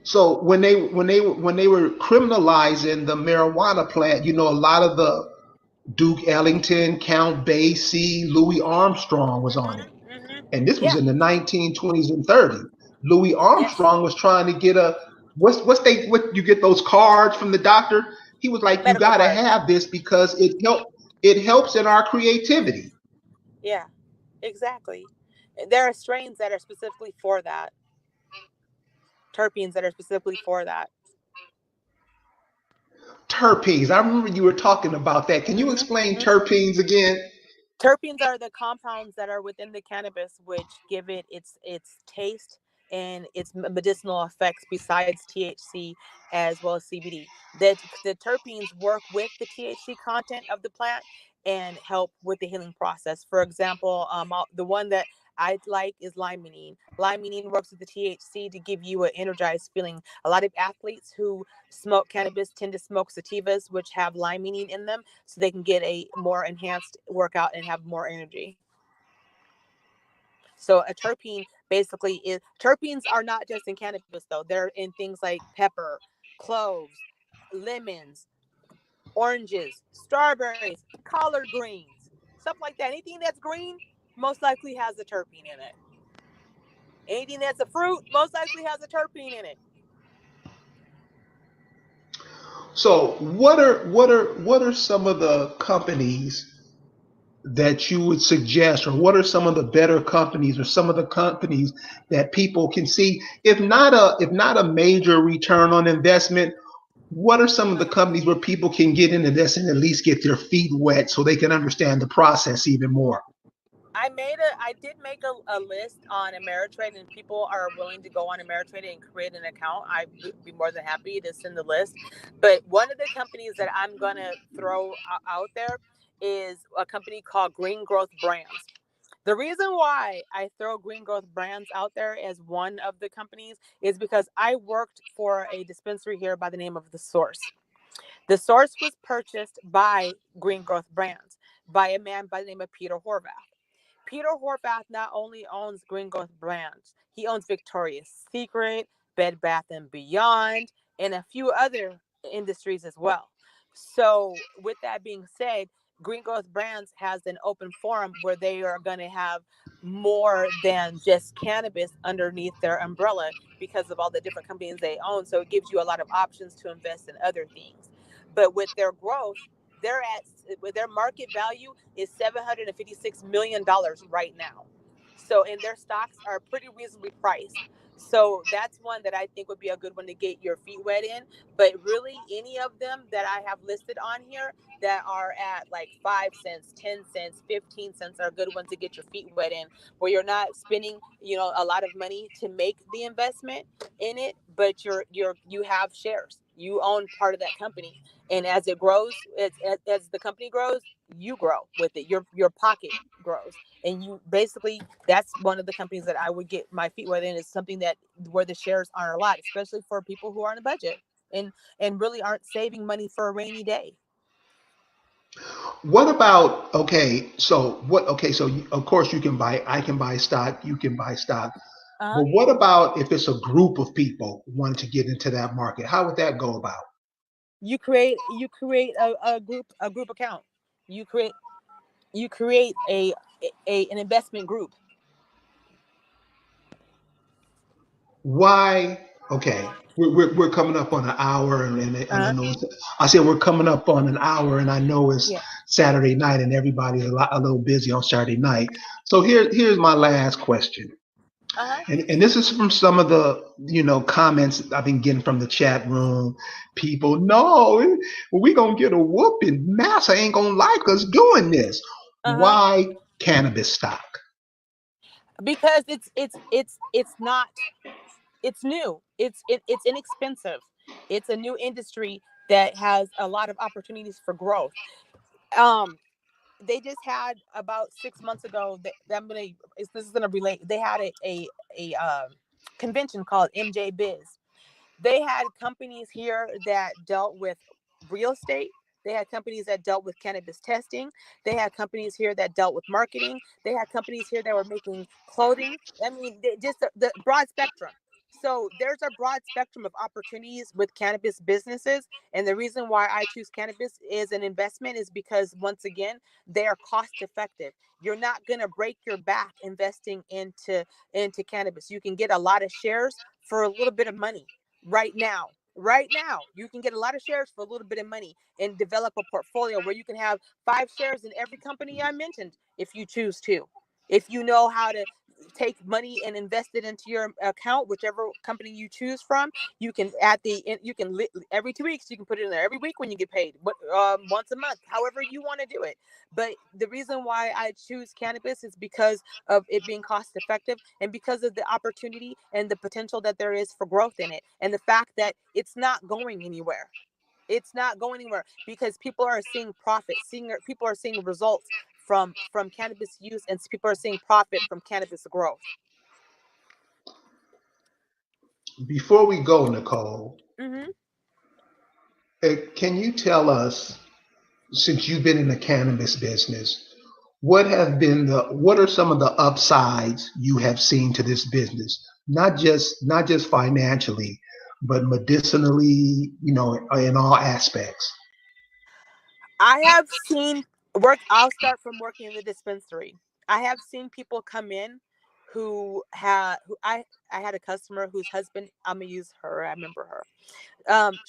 So when they were criminalizing the marijuana plant, a lot of the Duke Ellington, Count Basie, Louis Armstrong was on it. And this was Yeah. in the 1920s and 30s. Louis Yes. Armstrong was trying to get a what you get those cards from the doctor. He was like, you Medical got to card. have this because it helps in our creativity. Yeah, exactly. There are strains that are specifically for that, terpenes that are specifically for that. Terpenes. I remember you were talking about that. Can you Hmm. explain terpenes again? Terpenes are the compounds that are within the cannabis which give it its taste and its medicinal effects besides THC as well as CBD. That the terpenes work with the THC content of the plant and help with the healing process. For example, the one that I like is limonene. Limonene works with the THC to give you an energized feeling. A lot of athletes who smoke cannabis tend to smoke sativas, which have limonene in them, so they can get a more enhanced workout and have more energy. So a terpene basically is terpenes are not just in cannabis though. They're in things like pepper, cloves, lemons, oranges, strawberries, collard greens, stuff like that. Anything that's green most likely has a terpene in it. Anything that's a fruit most likely has a terpene in it. So, what are some of the companies that you would suggest, or what are some of the better companies, or some of the companies that people can see, if not a major return on investment? What are some of the companies where people can get into this and at least get their feet wet so they can understand the process even more? I did make a list on Ameritrade, and people are willing to go on Ameritrade and create an account. I'd be more than happy to send the list. But one of the companies that I'm gonna throw out there is a company called Green Growth Brands. The reason why I throw Green Growth Brands out there as one of the companies is because I worked for a dispensary here by the name of The Source. The Source was purchased by Green Growth Brands by a man by the name of Peter Horvath. Peter Horvath not only owns Green Growth Brands, he owns Victoria's Secret, Bed Bath and Beyond, and a few other industries as well. So, with that being said, Green Growth Brands has an open forum where they are going to have more than just cannabis underneath their umbrella because of all the different companies they own. So, it gives you a lot of options to invest in other things. But with their growth, they're at with their market value is $756 million right now. So, and their stocks are pretty reasonably priced. So that's one that I think would be a good one to get your feet wet in. But really, any of them that I have listed on here that are at like 5 cents, 10 cents, 15 cents are good ones to get your feet wet in, where you're not spending, a lot of money to make the investment in it, but you have shares. You own part of that company, and as it grows, as the company grows, you grow with it. Your pocket grows, and you basically that's one of the companies that I would get my feet wet in. Is something that where the shares aren't a lot, especially for people who are on a budget and really aren't saving money for a rainy day. What about, okay, so what, okay, so of course I can buy stock, you can buy stock, Uh-huh. but what about if it's a group of people wanting to get into that market? How would that go about? You create a group account. You create you create an investment group. Why? Okay, we're coming up on an hour, and I Uh-huh. know I said we're coming up on an hour, and I know it's Yeah. Saturday night, and everybody's a little busy on Saturday night. So here's my last question, Uh-huh. and this is from some of the comments I've been getting from the chat room. People, no, we gonna get a whooping. Massa ain't gonna like us doing this. Uh-huh. Why cannabis stock? Because it's not it's new. It's inexpensive. It's a new industry that has a lot of opportunities for growth. Um they just had about 6 months ago that this is gonna relate. They had a convention called MJ Biz. They had companies here that dealt with real estate. They had companies that dealt with cannabis testing. They had companies here that dealt with marketing. They had companies here that were making clothing. I mean, just the broad spectrum. So there's a broad spectrum of opportunities with cannabis businesses. And the reason why I choose cannabis as an investment is because, once again, they are cost effective. You're not going to break your back investing into cannabis. You can get a lot of shares for a little bit of money right now. Right now, you can get a lot of shares for a little bit of money and develop a portfolio where you can have 5 shares in every company I mentioned if you choose to. If you know how to take money and invest it into your account, whichever company you choose from, you can every 2 weeks you can put it in there every week when you get paid, but once a month, however you want to do it. But the reason why I choose cannabis is because of it being cost effective and because of the opportunity and the potential that there is for growth in it, and the fact that it's not going anywhere. It's not going anywhere because people are seeing profit, people are seeing results from cannabis use, and people are seeing profit from cannabis growth. Before we go, Nicole, Mm-hmm. can you tell us, since you've been in the cannabis business, what are some of the upsides you have seen to this business? Not just financially, but medicinally, in all aspects. I have seen work. I'll start from working in the dispensary. I have seen people come in who I had a customer whose husband, I'm gonna use her. I remember her.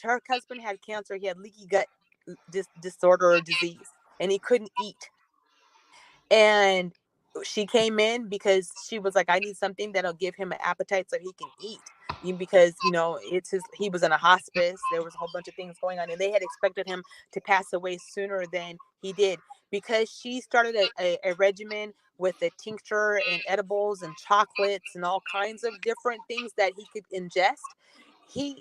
Her husband had cancer. He had leaky gut disorder or disease, and he couldn't eat. And she came in because she was like, I need something that'll give him an appetite so he can eat. Because he was in a hospice. There was a whole bunch of things going on, and they had expected him to pass away sooner than he did. Because she started a regimen with a tincture and edibles and chocolates and all kinds of different things that he could ingest.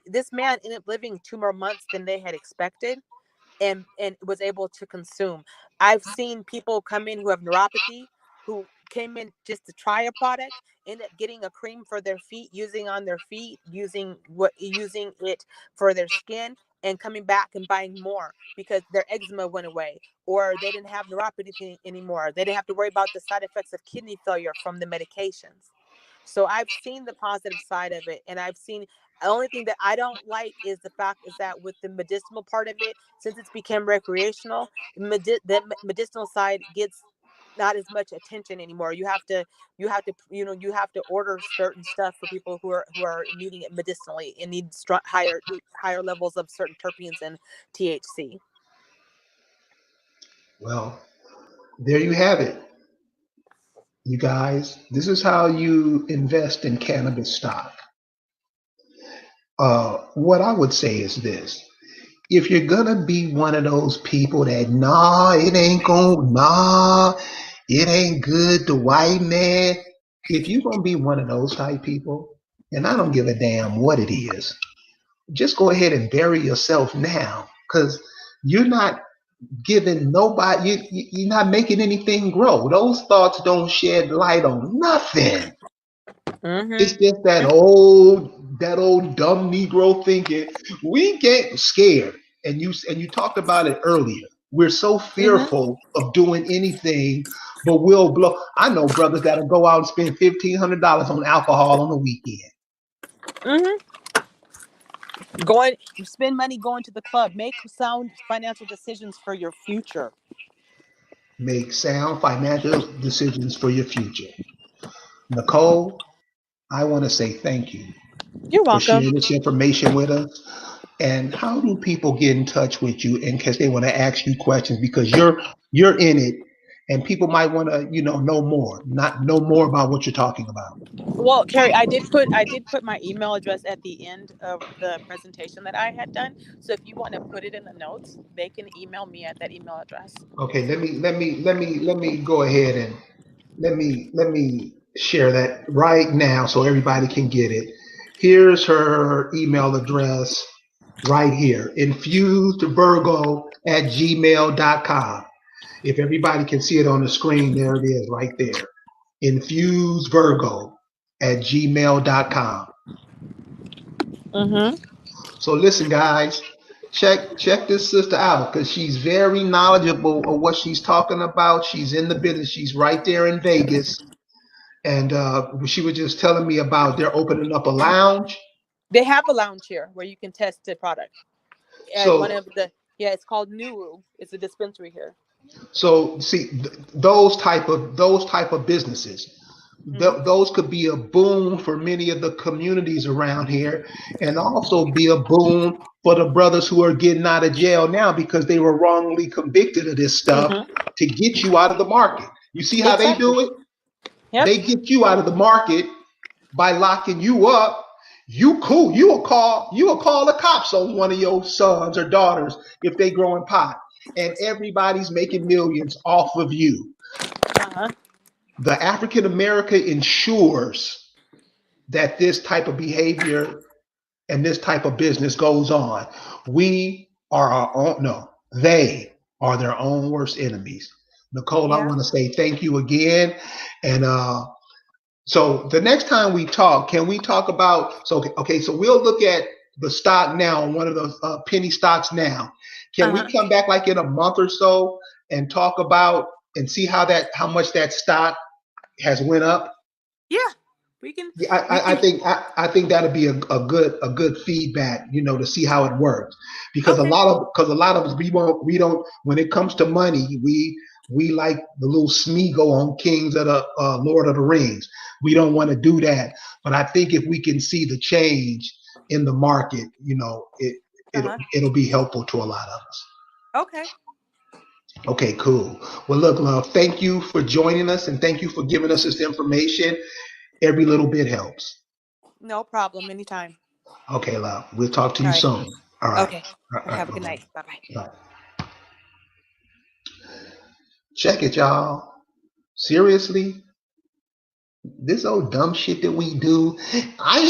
This man ended up living 2 more months than they had expected, and was able to consume. I've seen people come in who have neuropathy, who came in just to try a product, end up getting a cream for their feet, using on their feet, using it for their skin, and coming back and buying more because their eczema went away, or they didn't have neuropathy anymore. They didn't have to worry about the side effects of kidney failure from the medications. So I've seen the positive side of it, and I've seen the only thing that I don't like is the fact is that with the medicinal part of it, since it's become recreational, the medicinal side gets not as much attention anymore. You have to order certain stuff for people who are needing it medicinally and need higher levels of certain terpenes and THC. Well, there you have it, you guys. This is how you invest in cannabis stock. What I would say is this: if you're gonna be one of those people that it ain't good, the white man. If you're gonna be one of those type people, and I don't give a damn what it is, just go ahead and bury yourself now, because you're not giving nobody. You're not making anything grow. Those thoughts don't shed light on nothing. It's Mm-hmm. just that old dumb Negro thinking we get scared. And you talked about it earlier. We're so Mm-hmm. fearful of doing anything, but we'll blow. I know brothers that'll go out and spend $1,500 on alcohol on the weekend. Mm-hmm. You spend money going to the club. Make sound financial decisions for your future. Make sound financial decisions for your future. Nicole, I want to say thank you You're for welcome. sharing this information with us. And how do people get in touch with you in case they want to ask you questions, because you're in it, and people might want to know more, not know more about what you're talking about. Well, Carrie, I did put my email address at the end of the presentation that I had done. So if you want to put it in the notes, they can email me at that email address. Okay, let me go ahead and let me share that right now so everybody can get it. Here's her email address right here: infusedvirgo@gmail.com. If everybody can see it on the screen, there it is right there: infusedvirgo@gmail.com. Mm-hmm. So listen, guys, check this sister out, because she's very knowledgeable of what she's talking about. She's in the business. She's right there in Vegas, and she was just telling me about they're opening up a lounge. They have a lounge here where you can test the product. At one So of the Yeah, it's called Nuru. It's a dispensary here. see, those type of businesses. Those could be a boon for many of the communities around here, and also be a boon for the brothers who are getting out of jail now because they were wrongly convicted of this stuff to get you out of the market. You see how they Exactly. do it? Yep. They get you out of the market by locking you up. You cool. You will call the cops on one of your sons or daughters if they growing pot, and everybody's making millions off of you. Uh-huh. The African American ensures that this type of behavior and this type of business goes on. We are our own, no, they are their own worst enemies. Nicole, I Yeah. want to say thank you again. And so the next time we talk, can we talk about, so, okay, so we'll look at the stock now, one of those penny stocks now. Can we Uh-huh. come back like in a month or so and talk about and see how much that stock has went up? Yeah. We can Yeah, we can I think that'd be a good feedback, to see how it works. Because okay. a lot of us we don't when it comes to money, we like the little Smeagol on Kings of the Lord of the Rings. We don't want to do that. But I think if we can see the change in the market, Uh-huh. it'll be helpful to a lot of us. Okay. Okay, cool. Well, look, love, thank you for joining us and thank you for giving us this information. Every little bit helps. No problem. Anytime. Okay, love. We'll talk to All you right. soon. All right. Okay. All right. Have a good Bye-bye. night. Bye-bye. Bye. Check it, y'all. Seriously, this old dumb shit that we do. I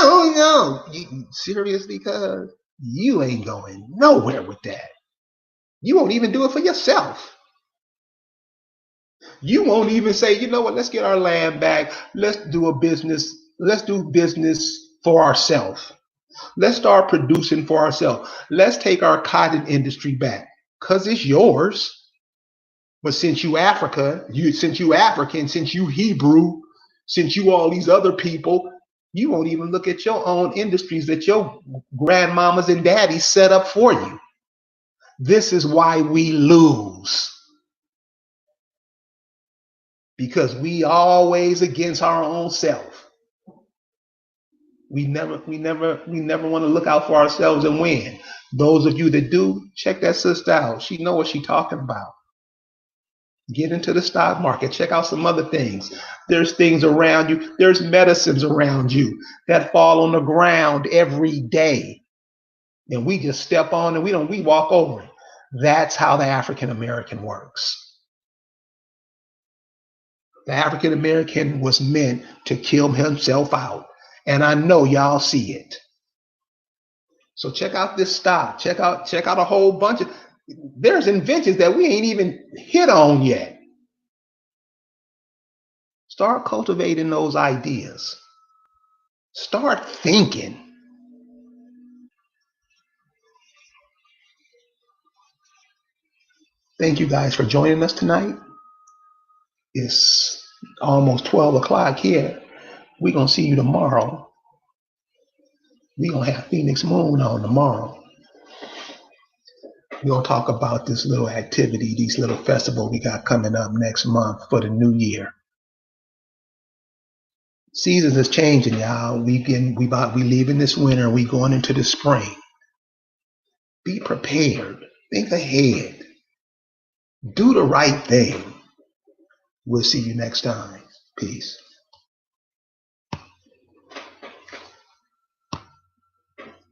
don't know. Seriously, cuz you ain't going nowhere with that. You won't even do it for yourself. You won't even say, you know what, let's get our land back. Let's do a business. Let's do business for ourselves. Let's start producing for ourselves. Let's take our cotton industry back because it's yours. But since you African, since you Hebrew, since you all these other people, you won't even look at your own industries that your grandmamas and daddies set up for you. This is why we lose because we always against our own self. We never want to look out for ourselves and win. Those of you that do, check that sister out. She know what she's talking about. Get into the stock market. Check out some other things. There's things around you. There's medicines around you that fall on the ground every day. And we just step on and we walk over it. That's how the African American works. The African American was meant to kill himself out. And I know y'all see it. So check out this stock. Check out a whole bunch of there's inventions that we ain't even hit on yet. Start cultivating those ideas. Start thinking. Thank you guys for joining us tonight. It's almost 12 o'clock here. We're going to see you tomorrow. We're going to have Phoenix Moon on tomorrow. We're going to talk about this little activity, this little festival we got coming up next month for the new year. Seasons is changing, y'all. We leaving this winter. We going into the spring. Be prepared. Think ahead. Do the right thing. We'll see you next time. Peace.